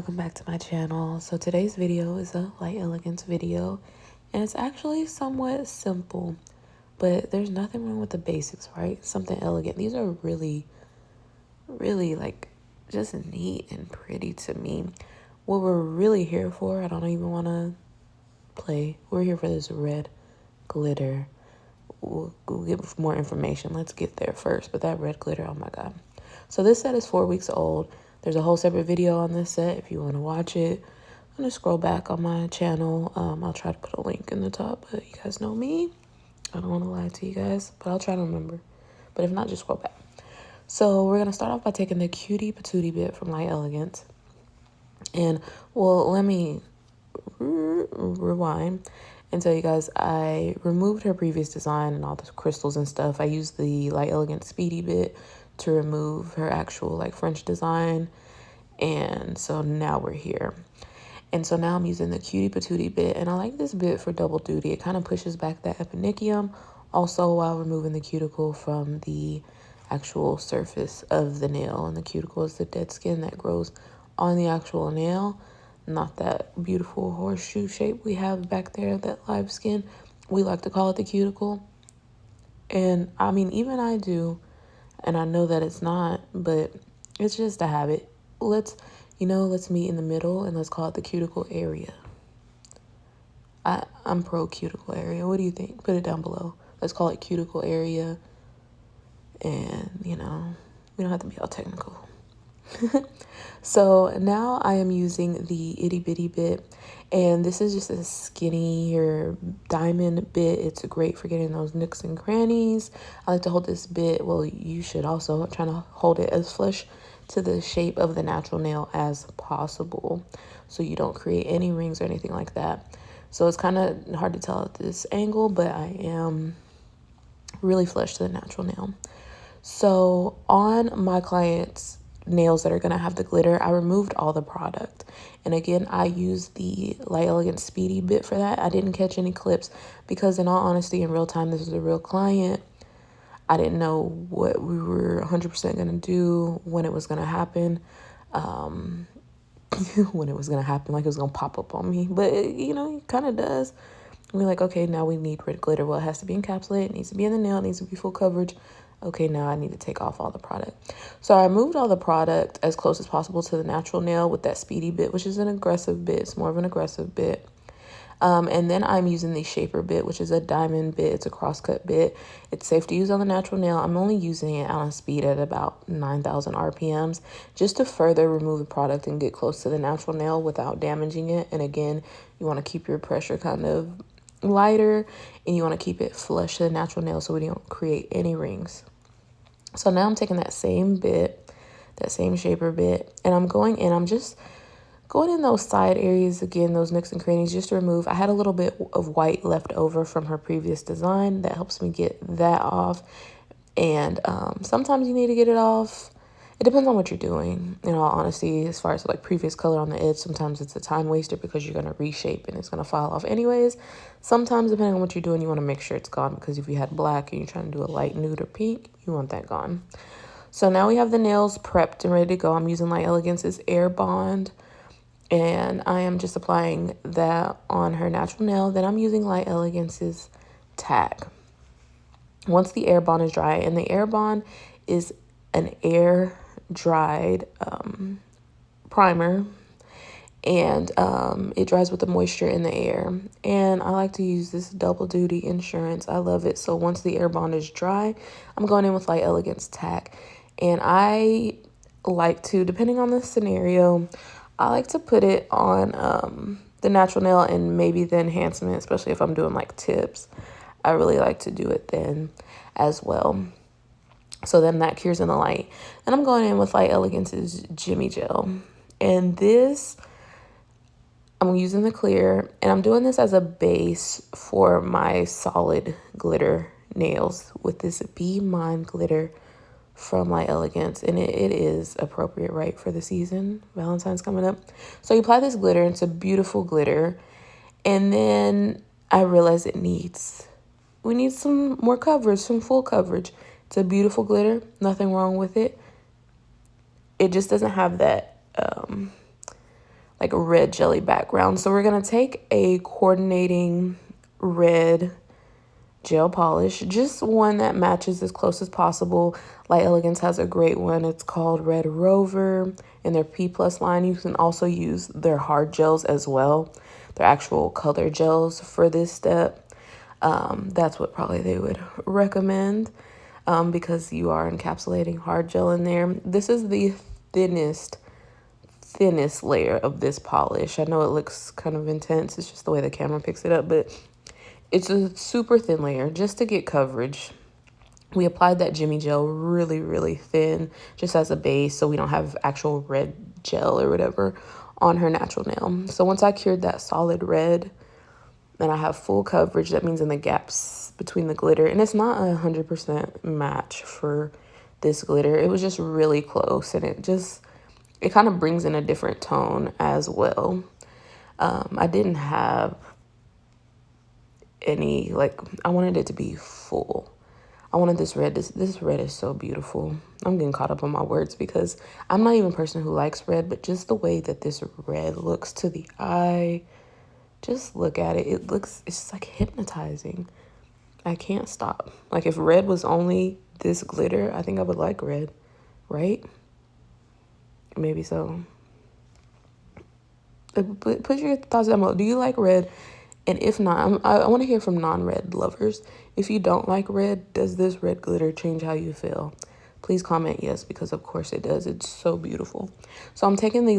welcome back to my channel. So today's video is a light elegance video, and it's actually somewhat simple, but there's nothing wrong with the basics, right? Something elegant. These are really like just neat and pretty to me. What we're really here for, I don't even want to play. We're here for this red glitter. We'll get more information. Let's get there first. But that red glitter, oh my God. So this set is 4 weeks old. There's a whole separate video on this set if you want to watch it. I'm going to scroll back on my channel. I'll try to put a link in the top, but you guys know me. I don't want to lie to you guys, but I'll try to remember. But if not, just scroll back. So we're going to start off by taking the Cutie Patootie bit from Light Elegance. And, well, let me rewind and tell you guys I removed her previous design and all the crystals and stuff. I used the Light Elegance Speedy bit to remove her actual like French design, and so now we're here. And so now I'm using the Cutie Patootie bit, and I like this bit for double duty. It kind of pushes back that eponychium also while removing the cuticle from the actual surface of the nail. And the cuticle is the dead skin that grows on the actual nail, not that beautiful horseshoe shape we have back there, that live skin. We like to call it the cuticle. And I mean, even I do, and I know that it's not, but it's just a habit. Let's meet in the middle and let's call it the cuticle area. I'm pro cuticle area. What do you think? Put it down below. Let's call it cuticle area. And, we don't have to be all technical. So now I am using the itty bitty bit, and this is just a skinnier diamond bit. It's great for getting those nooks and crannies. I like to hold this bit, well, you should also try to hold it as flush to the shape of the natural nail as possible, so you don't create any rings or anything like that. So it's kind of hard to tell at this angle, but I am really flush to the natural nail. So on my client's nails that are going to have the glitter, I removed all the product. And again, I used the Light Elegance Speedy bit for that. I didn't catch any clips because, in all honesty, in real time, this is a real client. I didn't know what we were 100% going to do, when it was going to happen. When it was going to happen, like it was going to pop up on me. But, it kind of does. We're like, okay, now we need red glitter. Well, it has to be encapsulated. It needs to be in the nail. It needs to be full coverage. Okay, now I need to take off all the product. So I moved all the product as close as possible to the natural nail with that Speedy bit, which is an aggressive bit. It's more of an aggressive bit. And then I'm using the shaper bit, which is a diamond bit. It's a crosscut bit. It's safe to use on the natural nail. I'm only using it on speed at about 9,000 RPMs just to further remove the product and get close to the natural nail without damaging it. And again, you want to keep your pressure kind of lighter, and you want to keep it flush to the natural nail so we don't create any rings. So now I'm taking that same bit, that same shaper bit, and I'm going in. I'm just going in those side areas again, those nooks and crannies, just to remove. I had a little bit of white left over from her previous design. That helps me get that off. And sometimes you need to get it off. It depends on what you're doing, in all honesty. As far as like previous color on the edge, sometimes it's a time waster because you're going to reshape and it's going to fall off anyways. Sometimes, depending on what you're doing, you want to make sure it's gone, because if you had black and you're trying to do a light nude or pink, you want that gone. So now we have the nails prepped and ready to go. I'm using Light Elegance's Air Bond, and I am just applying that on her natural nail. Then I'm using Light Elegance's Tack. Once the Air Bond is dry, and the Air Bond is an air dried primer, and it dries with the moisture in the air. And I like to use this double duty insurance. I love it. So once the Air Bond is dry, I'm going in with Light Elegance Tack, and I like to, depending on the scenario, I like to put it on the natural nail and maybe the enhancement, especially if I'm doing like tips. I really like to do it then as well. So then that cures in the light. And I'm going in with Light Elegance's Jimmy Gel. And this, I'm using the clear. And I'm doing this as a base for my solid glitter nails with this Be Mine glitter from Light Elegance. And it is appropriate, right, for the season. Valentine's coming up. So you apply this glitter. It's a beautiful glitter. And then I realize we need some more coverage, some full coverage. It's a beautiful glitter. Nothing wrong with it. It just doesn't have that like a red jelly background. So we're going to take a coordinating red gel polish, just one that matches as close as possible. Light Elegance has a great one. It's called Red Rover in their P Plus line. You can also use their hard gels as well, their actual color gels for this step. That's what probably they would recommend, because you are encapsulating hard gel in there. This is the thinnest layer of this polish. I know it looks kind of intense. It's just the way the camera picks it up, but it's a super thin layer just to get coverage. We applied that Jimmy gel really, really thin just as a base so we don't have actual red gel or whatever on her natural nail. So once I cured that solid red and I have full coverage, that means in the gaps between the glitter, and it's not 100% match for this glitter. It was just really close, and it kind of brings in a different tone as well. I didn't have any, like, I wanted it to be full. I wanted this red. This red is so beautiful. I'm getting caught up on my words because I'm not even a person who likes red, but just the way that this red looks to the eye, just look at it. It's just like hypnotizing. I can't stop. Like, if red was only this glitter, I think I would like red, right? Maybe so. Put your thoughts down below. Do you like red? And if not, I want to hear from non-red lovers. If you don't like red, does this red glitter change how you feel? Please comment yes, because of course it does. It's so beautiful. So I'm taking the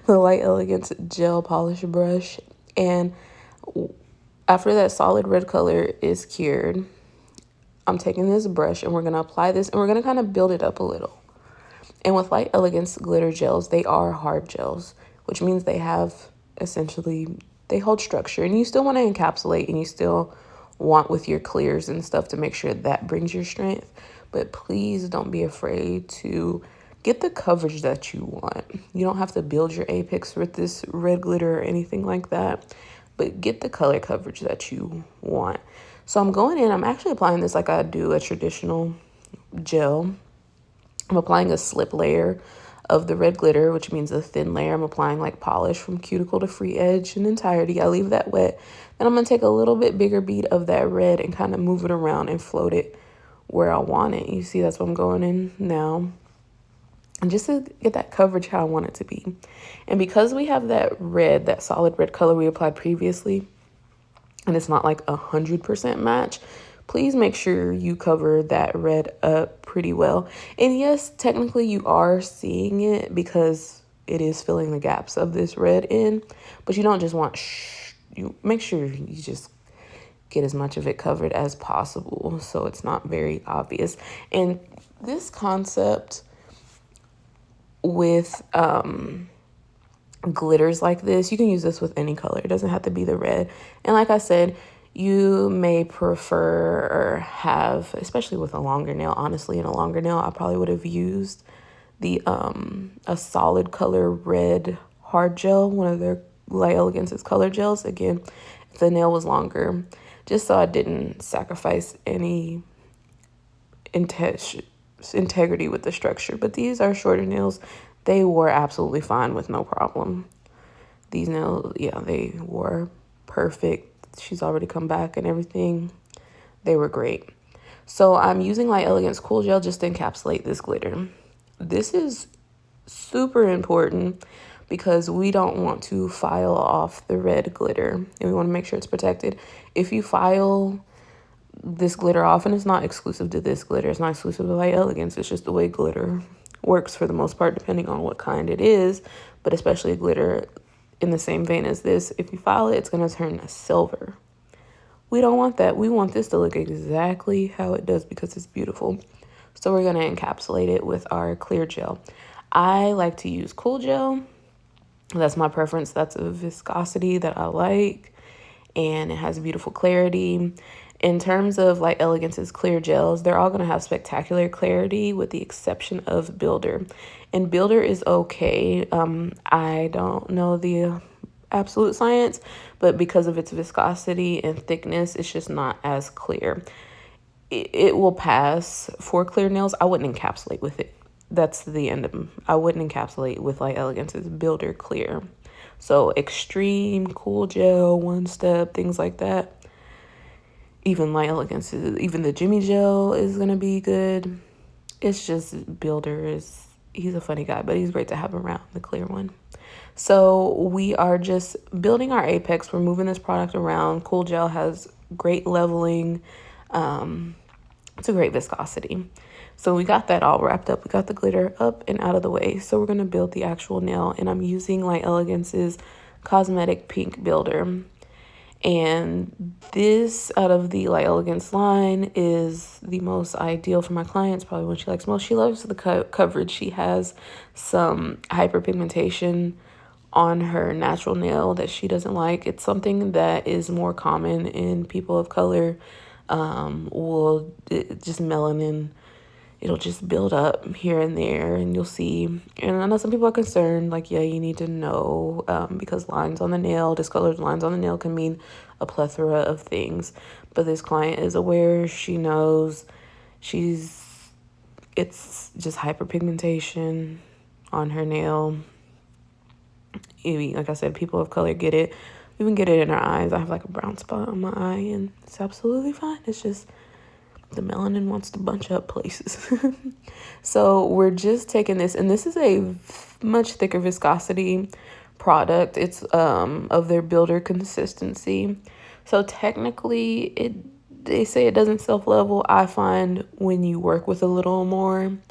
Light Elegance gel polish brush, and after that solid red color is cured, I'm taking this brush and we're going to apply this, and we're going to kind of build it up a little. And with Light Elegance glitter gels, they are hard gels, which means they have they hold structure, and you still want to encapsulate, and you still want with your clears and stuff to make sure that brings your strength. But please don't be afraid to get the coverage that you want. You don't have to build your apex with this red glitter or anything like that, but get the color coverage that you want. So I'm going in, I'm actually applying this like I do a traditional gel. I'm applying a slip layer of the red glitter, which means a thin layer. I'm applying like polish from cuticle to free edge in entirety. I leave that wet. Then I'm going to take a little bit bigger bead of that red and kind of move it around and float it where I want it. You see, that's what I'm going in now. And just to get that coverage how I want it to be. And because we have that red, that solid red color we applied previously, and it's not like 100% match, please make sure you cover that red up pretty well. And yes, technically you are seeing it because it is filling the gaps of this red in, but you don't just want you make sure you just get as much of it covered as possible so it's not very obvious. And this concept with glitters like this, you can use this with any color. It doesn't have to be the red. And like I said, you may prefer or have, especially with a longer nail, honestly, in a longer nail, I probably would have used the a solid color red hard gel, one of their Light Elegance's color gels. Again, if the nail was longer, just so I didn't sacrifice any integrity with the structure. But these are shorter nails. They were absolutely fine with no problem. These nails, yeah, they were perfect. She's already come back and everything. They were great. So I'm using Light Elegance Cool Gel just to encapsulate this glitter. This is super important because we don't want to file off the red glitter, and we want to make sure it's protected. If you file this glitter off, and it's not exclusive to this glitter, it's not exclusive to Light Elegance, it's just the way glitter works for the most part, depending on what kind it is, but especially glitter in the same vein as this, if you file it, it's going to turn silver. We don't want that. We want this to look exactly how it does because it's beautiful. So we're going to encapsulate it with our clear gel. I like to use Cool Gel. That's my preference. That's a viscosity that I like, and it has beautiful clarity. In terms of Light Elegance's clear gels, they're all going to have spectacular clarity with the exception of Builder. And Builder is okay. I don't know the absolute science, but because of its viscosity and thickness, it's just not as clear. It will pass for clear nails. I wouldn't encapsulate with it. that's the end of them. I wouldn't encapsulate with Light Elegance's Builder Clear. So Extreme, Cool Gel, One Step, things like that. Even Light Elegance, even the Jimmy Gel is going to be good. It's just Builder he's a funny guy, but he's great to have around, the clear one. So we are just building our apex. We're moving this product around. Cool Gel has great leveling. It's a great viscosity. So we got that all wrapped up. We got the glitter up and out of the way. So we're going to build the actual nail. And I'm using Light Elegance's Cosmetic Pink Builder. And this, out of the Light Elegance line, is the most ideal for my clients, probably what she likes most. She loves the coverage. She has some hyperpigmentation on her natural nail that she doesn't like. It's something that is more common in people of color. Just melanin, it'll just build up here and there, and you'll see. And I know some people are concerned, like, yeah, you need to know, because lines on the nail, discolored lines on the nail can mean a plethora of things. But this client is aware. She knows. It's just hyperpigmentation on her nail. Like I said, people of color get it. We even get it in our eyes. I have like a brown spot on my eye, and it's absolutely fine. It's just the melanin wants to bunch up places. So we're just taking this, and this is a much thicker viscosity product. It's of their Builder consistency. So technically, they say it doesn't self-level. I find when you work with a little more and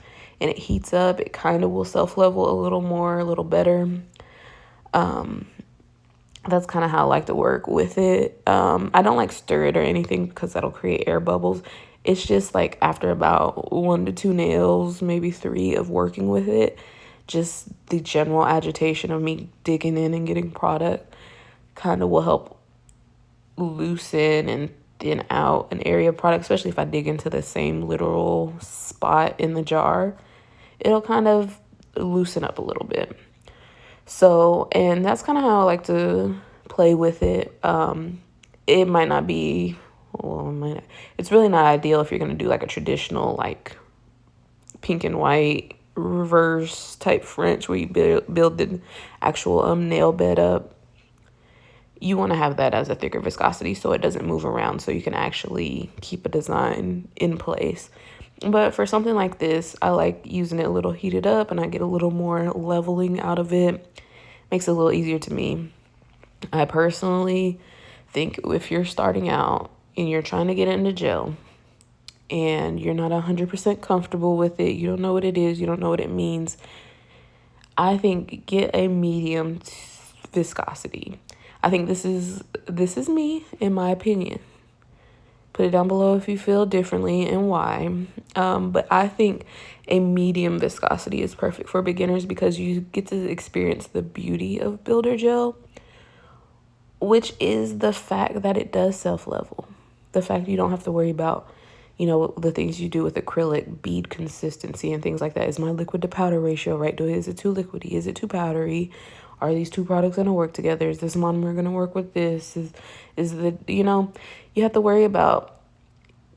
it heats up, it kind of will self-level a little more, a little better. That's kind of how I like to work with it. I don't like stir it or anything because that'll create air bubbles. It's just like after about 1 to 2 nails, maybe 3 of working with it, just the general agitation of me digging in and getting product kind of will help loosen and thin out an area of product, especially if I dig into the same literal spot in the jar. It'll kind of loosen up a little bit. So, and that's kind of how I like to play with it. It might not be, it's really not ideal if you're going to do like a traditional, like pink and white reverse type French where you build the actual nail bed up. You want to have that as a thicker viscosity so it doesn't move around, so you can actually keep a design in place. But for something like this, I like using it a little heated up, and I get a little more leveling out of it. Makes it a little easier to me. I personally think if you're starting out and you're trying to get into gel and you're not 100% comfortable with it, you don't know what it is, you don't know what it means, I think get a medium viscosity. I think this is me, in my opinion. Put it down below if you feel differently and why. But I think a medium viscosity is perfect for beginners because you get to experience the beauty of Builder Gel, which is the fact that it does self-level. The fact you don't have to worry about, the things you do with acrylic, bead consistency and things like that. Is my liquid to powder ratio right? Is it too liquidy? Is it too powdery? Are these two products going to work together? Is this monomer going to work with this? You have to worry about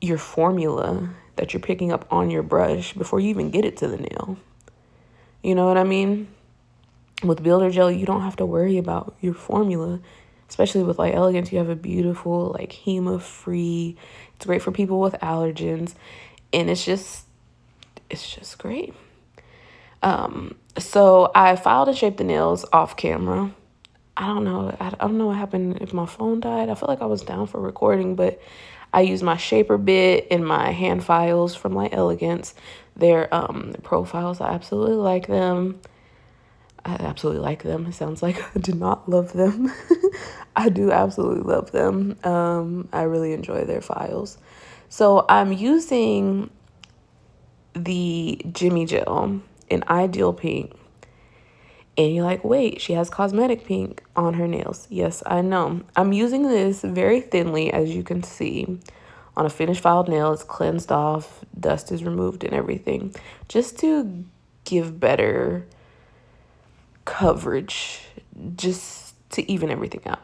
your formula that you're picking up on your brush before you even get it to the nail. You know what I mean? With Builder Gel, you don't have to worry about your formula. Especially with Light Elegance, you have a beautiful, like, HEMA-free. It's great for people with allergens. And it's just great. So I filed and shaped the nails off camera. I don't know. I don't know what happened if my phone died. I felt like I was down for recording, but I used my shaper bit and my hand files from Light Elegance. Their profiles, I absolutely like them. It sounds like I do not love them. I do absolutely love them. I really enjoy their files. So I'm using the Jimmy Gel in Ideal Pink. And you're like, wait, she has cosmetic pink on her nails. Yes, I know. I'm using this very thinly, as you can see, on a finished filed nail. It's cleansed off, dust is removed and everything, just to give better coverage, just to even everything out.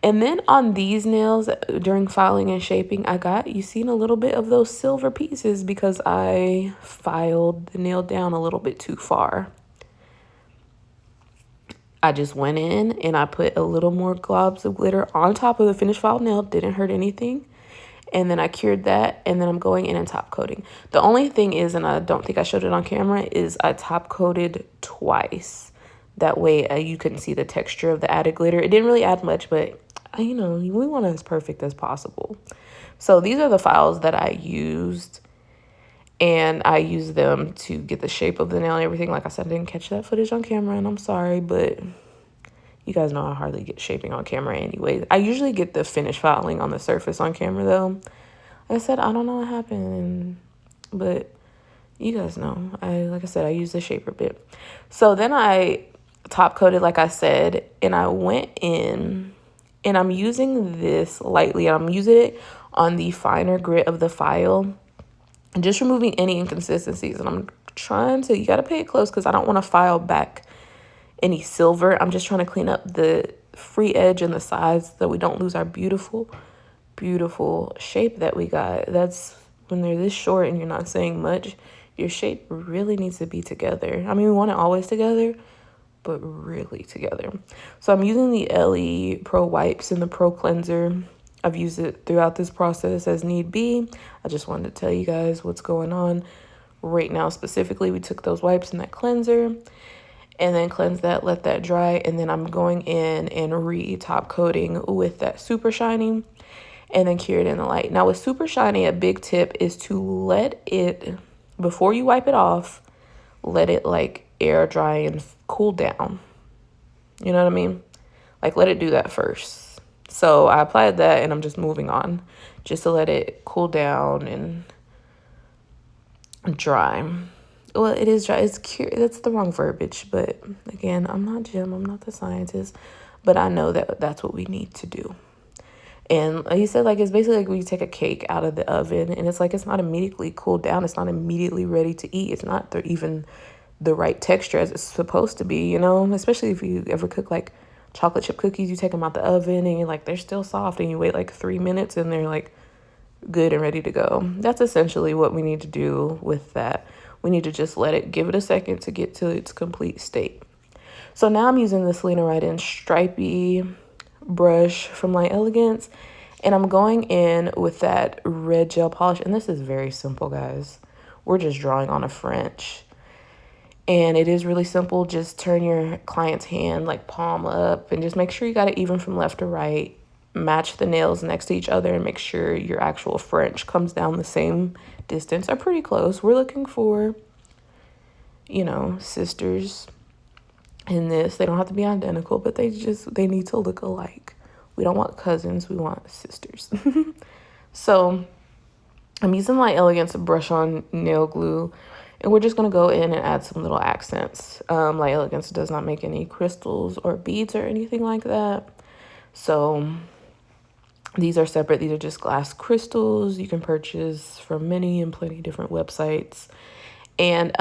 And then on these nails, during filing and shaping, you seen a little bit of those silver pieces because I filed the nail down a little bit too far. I just went in and I put a little more globs of glitter on top of the finished filed nail. Didn't hurt anything. And then I cured that, and then I'm going in and top coating. The only thing is, and I don't think I showed it on camera, is I top coated twice. That way you couldn't see the texture of the added glitter. It didn't really add much, but you know, we want it as perfect as possible. So these are the files that I used, and I used them to get the shape of the nail and everything. Like I said, I didn't catch that footage on camera, and I'm sorry, but you guys know I hardly get shaping on camera anyway. I usually get the finished filing on the surface on camera, though. Like I said, I don't know what happened, but you guys know. Like I said, I use the shaper bit. So then I top coated, like I said, and I went in, and I'm using this lightly. I'm using it on the finer grit of the file, and just removing any inconsistencies. And I'm trying to, you got to pay it close because I don't want to file back any silver. I'm just trying to clean up the free edge and the sides so we don't lose our beautiful, beautiful shape that we got. That's when they're this short and you're not saying much, your shape really needs to be together. I mean, we want it always together, but really together. So I'm using the LE Pro Wipes and the Pro Cleanser. I've used it throughout this process as need be. I just wanted to tell you guys what's going on right now. Specifically, we took those wipes and that cleanser, and then cleanse that, let that dry, and then I'm going in and re-top coating with that Super Shiny, and then cure it in the light. Now with Super Shiny, a big tip is to let it, before you wipe it off, let it like air dry and cool down. You know what I mean? Like let it do that first. So I applied that and I'm just moving on just to let it cool down and dry. Well, it is dry. It's cure. That's the wrong verbiage. But again, I'm not Jim. I'm not the scientist. But I know that that's what we need to do. And he said, like, it's basically like when you take a cake out of the oven and it's like it's not immediately cooled down. It's not immediately ready to eat. It's not even the right texture as it's supposed to be, you know, especially if you ever cook like chocolate chip cookies. You take them out the oven and you're like, they're still soft, and you wait like 3 minutes and they're like good and ready to go. That's essentially what we need to do with that. We need to just let it, give it a second to get to its complete state. So now I'm using this Lena Right-In stripy brush from Light Elegance, and I'm going in with that red gel polish. And this is very simple, guys. We're just drawing on a French. And it is really simple. Just turn your client's hand like palm up and just make sure you got it even from left to right. Match the nails next to each other and make sure your actual French comes down the same distance or pretty close. We're looking for, you know, sisters in this. They don't have to be identical, but they need to look alike. We don't want cousins. We want sisters. So I'm using Light Elegance brush on nail glue, and we're just going to go in and add some little accents. Light Elegance does not make any crystals or beads or anything like that. So these are separate. These are just glass crystals you can purchase from many and plenty different websites. And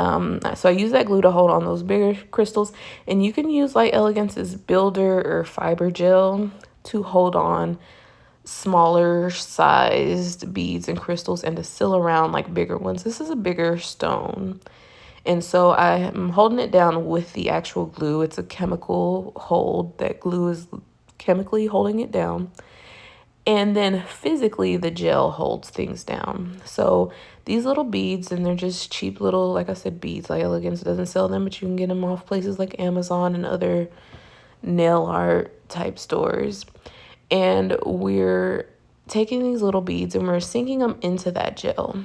so I use that glue to hold on those bigger crystals. And you can use Light Elegance's builder or fiber gel to hold on smaller sized beads and crystals and to seal around like bigger ones. This is a bigger stone. And so I'm holding it down with the actual glue. It's a chemical hold. That glue is chemically holding it down. And then physically, the gel holds things down. So these little beads, and they're just cheap little, like I said, beads. Light Elegance doesn't sell them, but you can get them off places like Amazon and other nail art type stores. And we're taking these little beads and we're sinking them into that gel.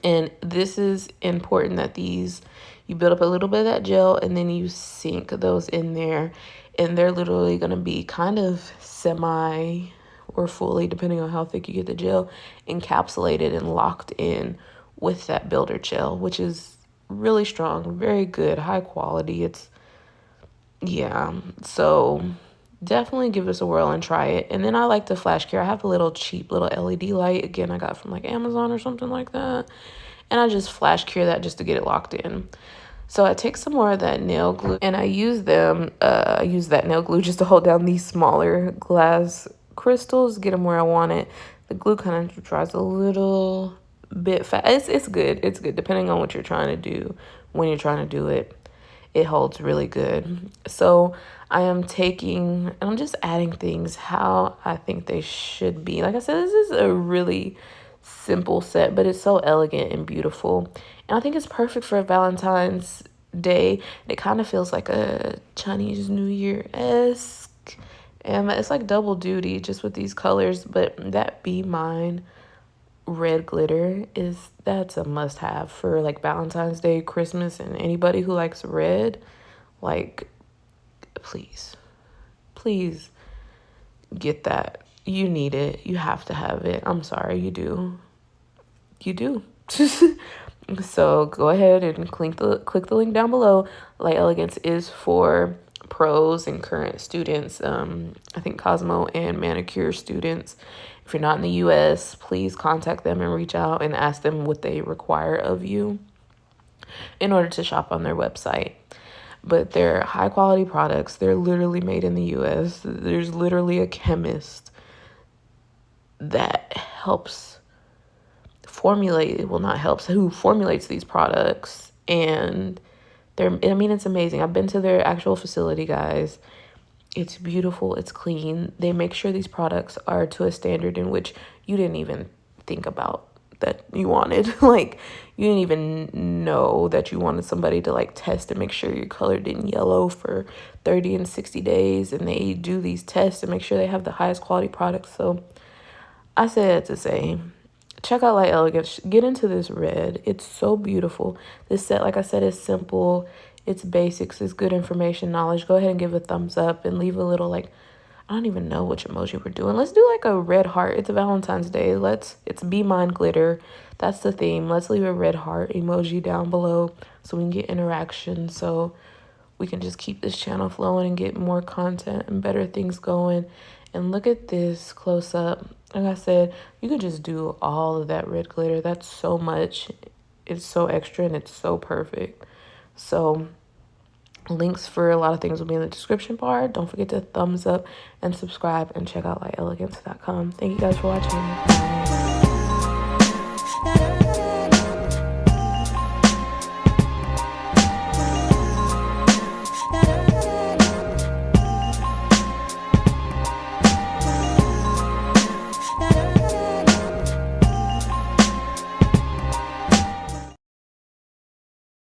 And this is important that you build up a little bit of that gel and then you sink those in there. And they're literally going to be kind of semi or fully, depending on how thick you get the gel, encapsulated and locked in with that builder gel, which is really strong, very good, high quality. So definitely give this a whirl and try it. And then I like to flash cure. I have a little cheap little LED light. Again, I got from like Amazon or something like that. And I just flash cure that just to get it locked in. So I take some more of that nail glue and I use that nail glue just to hold down these smaller glass crystals, get them where I want it. The glue kind of dries a little bit fast. It's good. It's good depending on what you're trying to do. When you're trying to do it, it holds really good. So I am taking and I'm just adding things how I think they should be. Like I said, this is a really simple set, but it's so elegant and beautiful. And I think it's perfect for Valentine's Day. It kind of feels like a Chinese New Year-esque. And it's like double duty just with these colors. But that Be Mine red glitter that's a must have for like Valentine's Day, Christmas, and anybody who likes red. Like, please, please get that. You need it. You have to have it. I'm sorry, you do. You do. So go ahead and click the link down below. Light Elegance is for pros and current students. I think Cosmo and manicure students. If you're not in the US, please contact them and reach out and ask them what they require of you in order to shop on their website. But they're high quality products. They're literally made in the US. There's literally a chemist that helps formulate, well, not helps, who formulates these products. And it's amazing. I've been to their actual facility, guys. It's beautiful. It's clean. They make sure these products are to a standard in which you didn't even think about that you wanted. Like, you didn't even know that you wanted somebody to like test and make sure your color didn't yellow for 30 and 60 days. And they do these tests and make sure they have the highest quality products. So I said to say, check out Light Elegance. Get into this red. It's so beautiful. This set, like I said, is simple. It's basics. It's good information, knowledge. Go ahead and give a thumbs up and leave a little, like, I don't even know which emoji we're doing. Let's do like a red heart. It's Valentine's Day. It's Be Mine glitter. That's the theme. Let's leave a red heart emoji down below so we can get interaction. So we can just keep this channel flowing and get more content and better things going. And look at this close up. Like I said, you could just do all of that red glitter. That's so much. It's so extra and it's so perfect. So links for a lot of things will be in the description bar. Don't forget to thumbs up and subscribe and check out lightelegance.com. Thank you guys for watching.